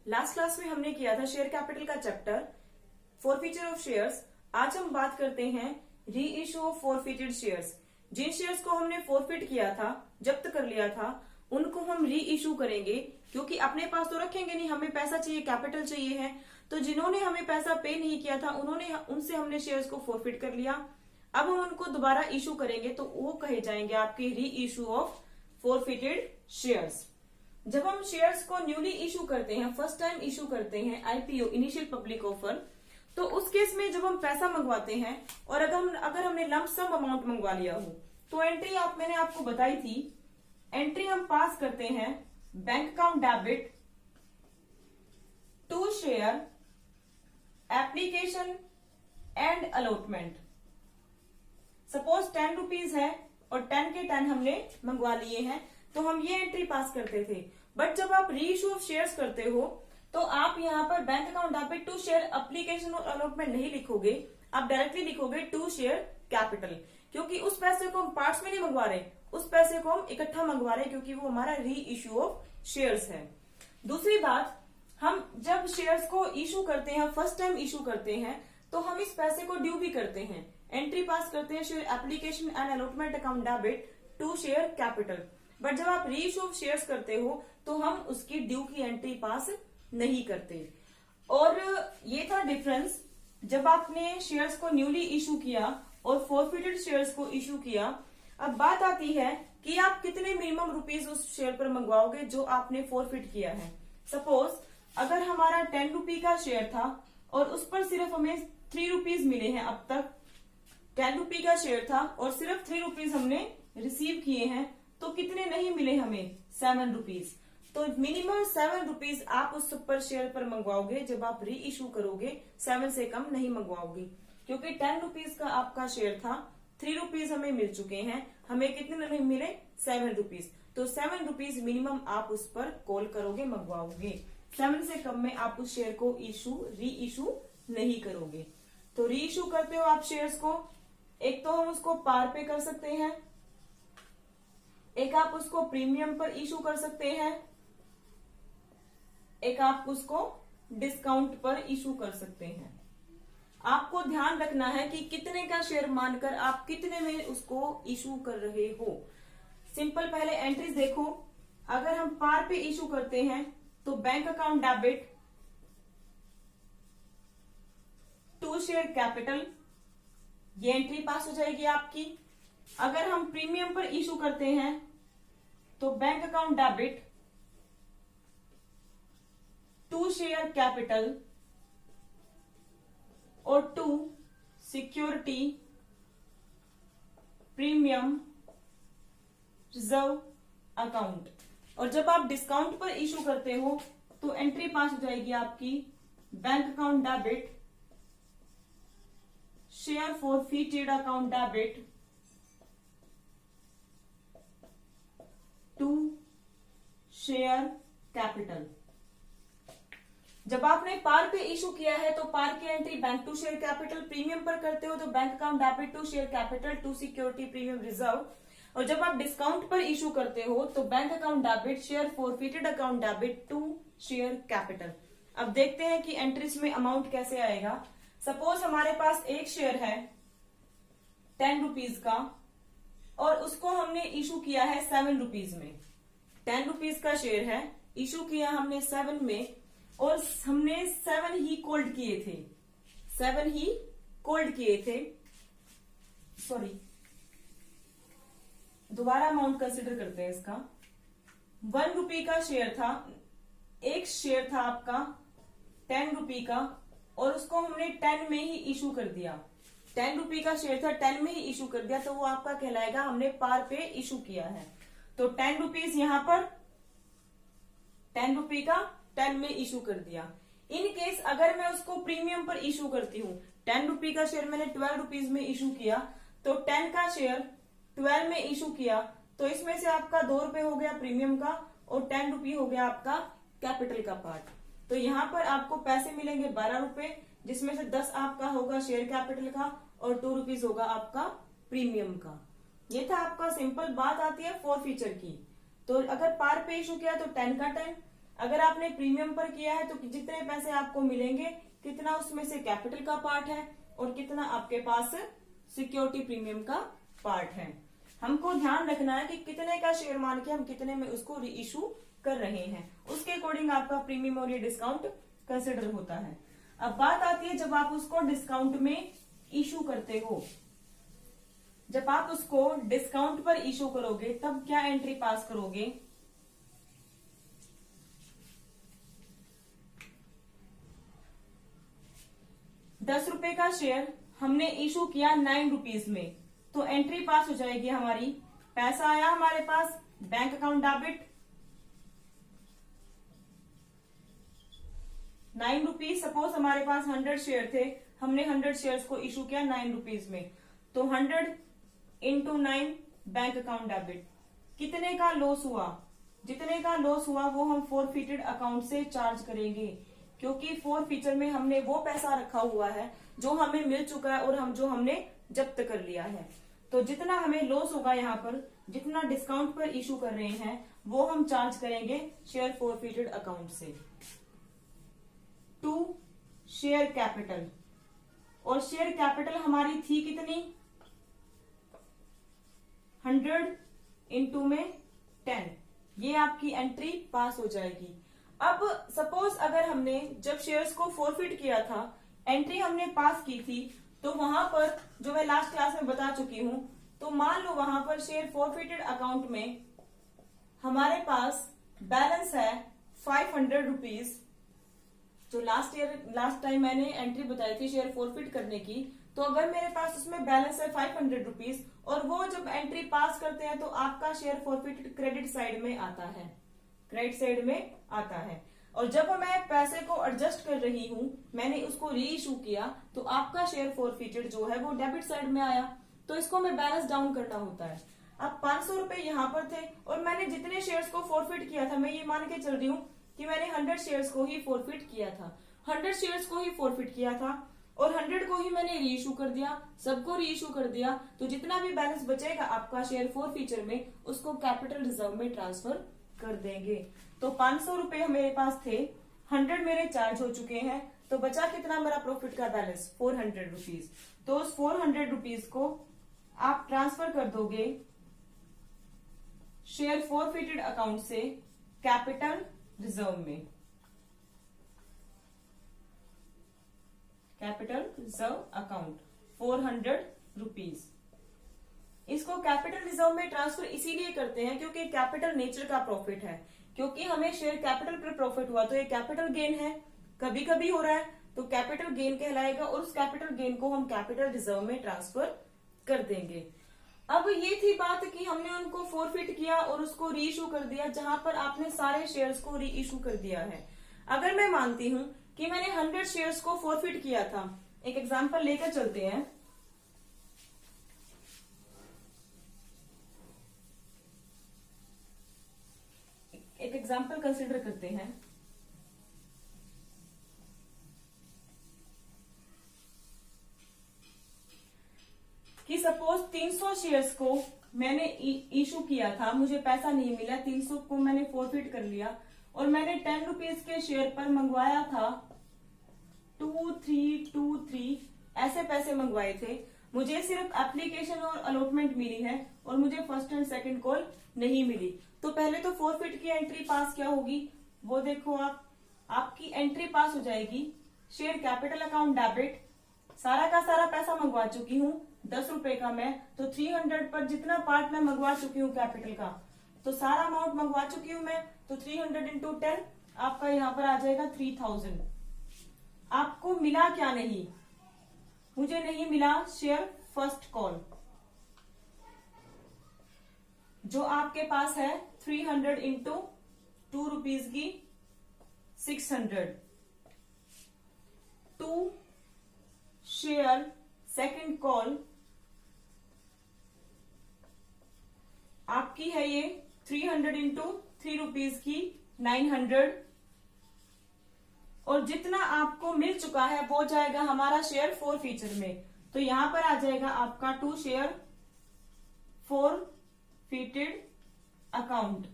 Last class में हमने किया था शेयर कैपिटल का चैप्टर फॉरफीचर ऑफ शेयर्स। आज हम बात करते हैं reissue of forfeited shares. जिन शेयर्स को हमने फॉरफिट किया था, जब्त कर लिया था, उनको हम री इशू करेंगे, क्योंकि अपने पास तो रखेंगे नहीं, हमें पैसा चाहिए, कैपिटल चाहिए है। तो जिन्होंने हमें पैसा पे नहीं किया था उनसे हमने शेयर्स को फॉरफिट कर लिया। अब हम उनको दोबारा इशू करेंगे तो वो कहे जाएंगे आपके री इशू ऑफ फॉरफिटेड शेयर्स। जब हम शेयर्स को न्यूली इशू करते हैं, फर्स्ट टाइम इशू करते हैं, आईपीओ इनिशियल पब्लिक ऑफर, तो उस केस में जब हम पैसा मंगवाते हैं और अगर हमने लंप सम अमाउंट मंगवा लिया हो तो एंट्री मैंने आपको बताई थी। एंट्री हम पास करते हैं bank account debit to share application and allotment. Suppose 10 rupees है और 10 के 10 हमने मंगवा लिए हैं, तो हम ये एंट्री पास करते थे। बट जब आप री इशू ऑफ शेयर्स करते हो तो आप यहाँ पर bank account debit to share application और अलॉटमेंट नहीं लिखोगे, आप डायरेक्टली लिखोगे टू शेयर कैपिटल, क्योंकि उस पैसे को हम पार्ट्स में नहीं मंगवा रहे, उस पैसे को हम इकट्ठा मंगवा रहे, क्योंकि वो हमारा री इशू ऑफ शेयर्स है। दूसरी बात, हम जब शेयर्स को इशू करते हैं, फर्स्ट टाइम इशू करते हैं, तो हम इस पैसे को ड्यू भी करते हैं। एंट्री पास करते हैं share application and allotment account debit to share capital. But जब आप री इशू ऑफ शेयर्स करते हो तो हम उसकी ड्यू की एंट्री पास नहीं करते। और ये था डिफरेंस जब आपने शेयर्स को न्यूली इशू किया और फॉरफिटेड शेयर्स को इशू किया। अब बात आती है कि आप कितने मिनिमम रुपीज उस शेयर पर मंगवाओगे जो आपने फॉरफिट किया है। सपोज अगर हमारा 10 रुपी का शेयर था और उस पर सिर्फ हमें 3 रुपीज मिले हैं, अब तक 10 रुपी का शेयर था और सिर्फ 3 रुपीज हमने रिसीव किए हैं, तो कितने नहीं मिले हमें? 7 रुपीज। तो मिनिमम 7 रुपीज आप उस पर शेयर पर मंगवाओगे। जब आप री इशू करोगे 7 से कम नहीं मंगवाओगे, क्योंकि 10 रुपीज का आपका शेयर था, 3 रुपीज हमें मिल चुके हैं, हमें कितने नहीं मिले? 7 रुपीज। तो 7 रुपीज मिनिमम आप उस पर कॉल करोगे, मंगवाओगे। 7 से कम में आप उस शेयर को री इशू नहीं करोगे। तो री इशू करते हो आप शेयर्स को, एक तो हम उसको पार पे कर सकते हैं, एक आप उसको प्रीमियम पर इशू कर सकते हैं, एक आप उसको डिस्काउंट पर इशू कर सकते हैं। आपको ध्यान रखना है कि कितने का शेयर मानकर आप कितने में उसको इशू कर रहे हो। सिंपल पहले एंट्रीज देखो। अगर हम पार पे इशू करते हैं तो bank account debit to share capital, ये एंट्री पास हो जाएगी आपकी। अगर हम प्रीमियम पर इशू करते हैं तो bank account debit to share capital और to security premium reserve account. और जब आप डिस्काउंट पर इशू करते हो तो एंट्री पास हो जाएगी आपकी bank account debit share forfeited account debit to share capital. जब आपने पार पे इशू किया है तो पार की entry bank to share capital, premium पर करते हो तो bank account debit to share capital to security premium reserve. और जब आप डिस्काउंट पर इशू करते हो तो bank account debit share forfeited account debit to share capital. अब देखते हैं कि एंट्रीज में अमाउंट कैसे आएगा। सपोज हमारे पास एक शेयर है 10 रुपीज का और उसको हमने इशू किया है 7 रुपीज में। 10 रुपीज का शेयर है, इशू किया हमने 7 में और हमने 7 ही कोल्ड किए थे, 7 ही कोल्ड किए थे। सॉरी, दोबारा अमाउंट कंसिडर करते हैं इसका। 1 रुपी का शेयर था, एक शेयर था आपका 10 रुपी का और उसको हमने 10 में ही इशू कर दिया। 10 रुपी का शेयर था, 10 में ही इशू कर दिया, तो वो आपका कहलाएगा हमने पार पे इशू किया है। तो 10 रुपीज यहां पर 10 रुपी का 10 में इशू कर दिया। इन केस अगर मैं उसको प्रीमियम पर इशू करती हूँ, 10 रुपी का शेयर मैंने 12 रुपीज में इशू किया, तो 10 का शेयर 12 में इशू किया, तो इसमें से आपका 2 रुपए हो गया प्रीमियम का और 10 रुपी हो गया आपका कैपिटल का पार्ट। तो यहाँ पर आपको पैसे मिलेंगे 12 रुपए, जिसमें से 10 आपका होगा शेयर कैपिटल का और 2 रुपीज होगा आपका प्रीमियम का। ये था आपका सिंपल। बात आती है फॉरफीचर की। तो अगर पार पे इशू किया तो 10 का 10, अगर आपने प्रीमियम पर किया है तो जितने पैसे आपको मिलेंगे कितना उसमें से कैपिटल का पार्ट है और कितना आपके पास सिक्योरिटी प्रीमियम का पार्ट है। हमको ध्यान रखना है कि कितने का शेयर मान के हम कितने में उसको री इशू कर रहे हैं, उसके अकॉर्डिंग आपका प्रीमियम और ये डिस्काउंट कंसिडर होता है। अब बात आती है जब आप उसको डिस्काउंट में इशू करते हो, जब आप उसको डिस्काउंट पर इशू करोगे तब क्या एंट्री पास करोगे? ₹10 का शेयर हमने इशू किया 9 रुपीज में, तो एंट्री पास हो जाएगी हमारी। पैसा आया हमारे पास, bank account debit 9 rupees. Suppose हमारे पास 100 शेयर थे, हमने 100 शेयर्स को इशू किया 9 रुपीज में, तो 100 इंटू 9 बैंक अकाउंट डेबिट। कितने का लॉस हुआ? जितने का लॉस हुआ वो हम फोरफिटेड अकाउंट से चार्ज करेंगे, क्योंकि फोरफीचर में हमने वो पैसा रखा हुआ है जो हमें मिल चुका है और हम जो हमने जब्त कर लिया है। तो जितना हमें लॉस होगा यहाँ पर, जितना डिस्काउंट पर इशू कर रहे हैं वो हम चार्ज करेंगे शेयर फोरफिटेड अकाउंट से। 2 शेयर कैपिटल, और शेयर कैपिटल हमारी थी कितनी? 100 इंटू में 10, ये आपकी एंट्री पास हो जाएगी। अब सपोज अगर हमने जब शेयर्स को फोरफिट किया था, एंट्री हमने पास की थी, तो वहां पर जो मैं लास्ट क्लास में बता चुकी हूं, तो मान लो वहां पर शेयर फोरफिटेड अकाउंट में हमारे पास बैलेंस है 500 रुपीज। जो लास्ट टाइम मैंने एंट्री बताई थी शेयर फोरफिट करने की, तो अगर मेरे पास उसमें बैलेंस है 500 रुपीज और वो जब एंट्री पास करते हैं तो आपका शेयर फोरफिट क्रेडिट साइड में आता है, क्रेडिट साइड में आता है। और जब मैं पैसे को एडजस्ट कर रही हूं, मैंने उसको री इशू किया, तो आपका शेयर फोरफिटेड जो है वो डेबिट साइड में आया, तो इसको मैं बैलेंस डाउन करना होता है। अब 500 रुपए यहाँ पर थे और मैंने जितने शेयर्स को फोरफिट किया था, मैं ये मान के चल रही हूँ कि मैंने 100 शेयर्स को ही फोरफिट किया था, 100 शेयर्स को ही फोरफिट किया था और 100 को ही मैंने री इशू कर दिया, सबको री इशू कर दिया, तो जितना भी बैलेंस बचेगा आपका शेयर फोरफीचर में, उसको कैपिटल रिजर्व में ट्रांसफर कर देंगे। तो 500 रुपए मेरे पास थे, 100 मेरे चार्ज हो चुके हैं, तो बचा कितना मेरा प्रॉफिट का बैलेंस? 400 रुपीज। तो उस 400 रुपीज को आप ट्रांसफर कर दोगे शेयर फोरफिटेड अकाउंट से कैपिटल रिजर्व में, कैपिटल रिजर्व अकाउंट 400 रुपीज। इसको कैपिटल रिजर्व में ट्रांसफर इसीलिए करते हैं क्योंकि कैपिटल नेचर का प्रॉफिट है, क्योंकि हमें शेयर कैपिटल पर प्रॉफिट हुआ तो ये कैपिटल गेन है, कभी कभी हो रहा है तो कैपिटल गेन कहलाएगा और उस कैपिटल गेन को हम कैपिटल रिजर्व में ट्रांसफर कर देंगे। अब ये थी बात कि हमने उनको फोरफिट किया और उसको री इशू कर दिया, जहां पर आपने सारे शेयर्स को री इशू कर दिया है। अगर मैं मानती हूं कि मैंने 100 शेयर्स को फोरफिट किया था, एक एग्जांपल लेकर चलते हैं। एक एग्जांपल कंसिडर करते हैं कि सपोज 300 शेयर्स को मैंने इशू किया था, मुझे पैसा नहीं मिला, 300 को मैंने फोरफिट कर लिया और मैंने 10 रुपीज के शेयर पर मंगवाया था 2323 ऐसे पैसे मंगवाए थे। मुझे सिर्फ एप्लीकेशन और अलॉटमेंट मिली है और मुझे फर्स्ट एंड सेकंड कॉल नहीं मिली, तो पहले तो फोरफिट की एंट्री पास क्या होगी वो देखो आप, आपकी एंट्री पास हो जाएगी शेयर कैपिटल अकाउंट डेबिट, सारा का सारा पैसा मंगवा चुकी हूँ 10 रुपए का मैं, तो 300 पर जितना पार्ट मैं मंगवा चुकी हूँ कैपिटल का, तो सारा अमाउंट मंगवा चुकी हूँ मैं, तो 300 इंटू 10 आपका यहाँ पर आ जाएगा 3000। आपको मिला क्या नहीं? मुझे नहीं मिला शेयर फर्स्ट कॉल, जो आपके पास है 300 इंटू 2 रुपीज की 600। 2 शेयर सेकंड कॉल आपकी है ये 300 इंटू 3 रुपीज की 900, और जितना आपको मिल चुका है वो जाएगा हमारा शेयर फोरफीचर में, तो यहां पर आ जाएगा आपका 2 शेयर फोरफिटेड अकाउंट।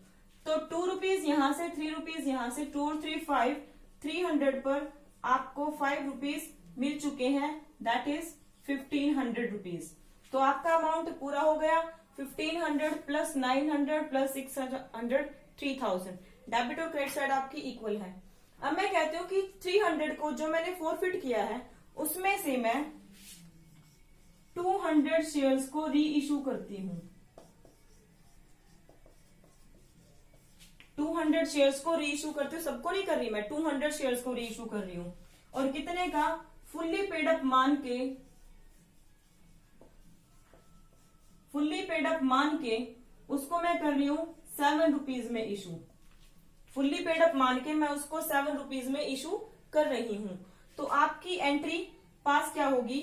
तो 2 रुपीज यहां से, 3 रुपीज यहां से, 2 और 3 5, 300 पर आपको 5 रुपीज मिल चुके हैं, दैट इज 1500 रुपीज। तो आपका अमाउंट पूरा हो गया। 1500 प्लस 900 प्लस 600 3000। डेबिट और क्रेडिट साइड आपकी इक्वल है। अब मैं कहती हूँ कि 300 को जो मैंने फॉरफिट किया है उसमें से मैं 200 शेयर्स को री इशू करती हूँ। 200 शेयर्स को री इशू करती हूँ, सबको नहीं कर रही मैं, 200 शेयर्स को री इशू कर रही हूँ। और कितने का? फुल्ली पेड अप मान के उसको मैं कर रही हूँ 7 रुपीज में इशू। फुल्ली पेड अप मान के मैं उसको 7 रुपीज में इशू कर रही हूं। तो आपकी एंट्री पास क्या होगी?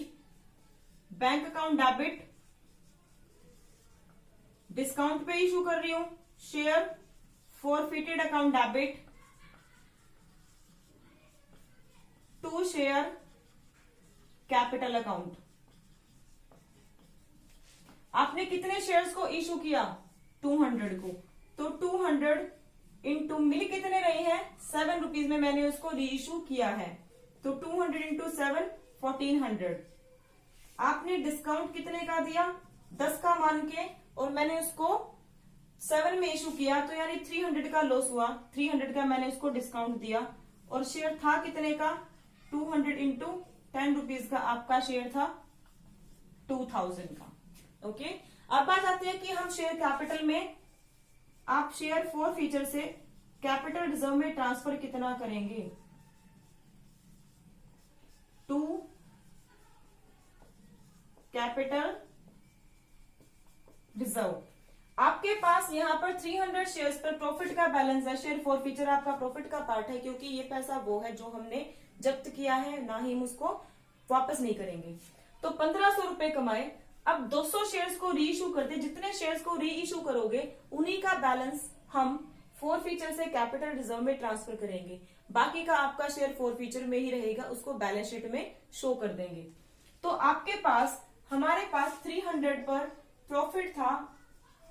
बैंक अकाउंट डेबिट, डिस्काउंट पे इशू कर रही हूं share, forfeited account debit, to share capital account. आपने कितने शेयर्स को इशू किया? 200 को। तो 200 इंटू मिल कितने रहे हैं? 7 रुपीज में मैंने उसको री इशू किया है। तो 200 इंटू 7 1400। आपने डिस्काउंट कितने का दिया? 10 का मान के, और मैंने उसको 7 में इशू किया, तो यानी 300 का लॉस हुआ। 300 का मैंने उसको डिस्काउंट दिया। और शेयर था कितने का? 200 इंटू 10 रुपीज का आपका शेयर था 2000 का। ओके, अब बात आती है कि हम शेयर कैपिटल में, आप शेयर फॉर फीचर से कैपिटल रिजर्व में ट्रांसफर कितना करेंगे? To capital reserve. आपके पास यहां पर 300 शेयर्स पर प्रॉफिट का बैलेंस है। शेयर फॉर फीचर आपका प्रॉफिट का पार्ट है, क्योंकि ये पैसा वो है जो हमने जब्त किया है, ना ही हम उसको वापस नहीं करेंगे। तो 1500 रुपए कमाए। अब 200 शेयर्स को री इशू कर दे। जितने शेयर्स को री इशू करोगे उन्हीं का बैलेंस हम फॉर फीचर से कैपिटल रिजर्व में ट्रांसफर करेंगे। बाकी का आपका शेयर फॉर फीचर में ही रहेगा, उसको बैलेंस शीट में शो कर देंगे। तो आपके पास, हमारे पास 300 पर प्रॉफिट था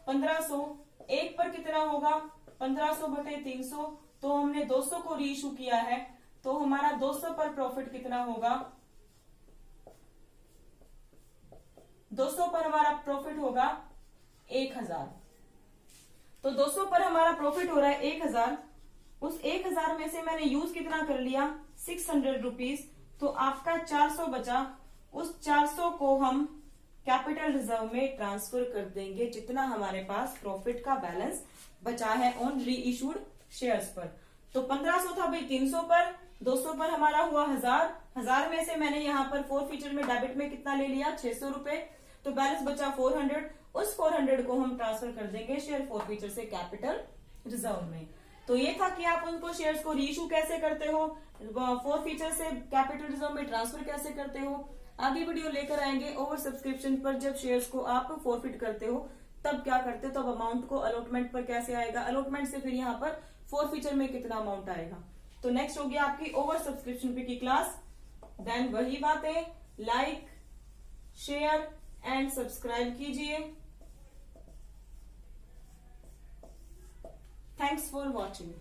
1500, एक पर कितना होगा? 1500 बटे 300। तो हमने 200 को री इशू किया है, तो हमारा 200 पर प्रॉफिट कितना होगा? 200 पर हमारा प्रॉफिट होगा 1000। तो 200 पर हमारा प्रॉफिट हो रहा है 1000। उस 1000 में से मैंने यूज कितना कर लिया? 600 रुपीज। तो आपका 400 बचा। उस 400 को हम कैपिटल रिजर्व में ट्रांसफर कर देंगे, जितना हमारे पास प्रॉफिट का बैलेंस बचा है ऑन री इशूड शेयर्स पर। तो 1500 था भाई 300 पर, 200 पर हमारा हुआ 1000। 1000 में से मैंने यहाँ पर फॉर फीचर में डेबिट में कितना ले लिया? 600 रुपए। तो बैलेंस बचा 400। उस 400 को हम ट्रांसफर कर देंगे शेयर फॉर फीचर से कैपिटल रिजर्व में। तो ये था कि आप उनको शेयर्स को री इशू कैसे करते हो, फॉर फीचर से कैपिटल रिजर्व में ट्रांसफर कैसे करते हो। आगे वीडियो लेकर आएंगे ओवर सब्सक्रिप्शन पर, जब शेयर्स को आप फॉरफिट करते हो तब क्या करते हो, तब अमाउंट को अलॉटमेंट पर कैसे आएगा, अलॉटमेंट से फिर यहाँ पर फॉर फीचर में कितना अमाउंट आएगा। तो नेक्स्ट हो गया आपकी ओवर सब्सक्रिप्शन पे की क्लास। देन वही बातें, लाइक, शेयर एंड सब्सक्राइब कीजिए। Thanks for watching.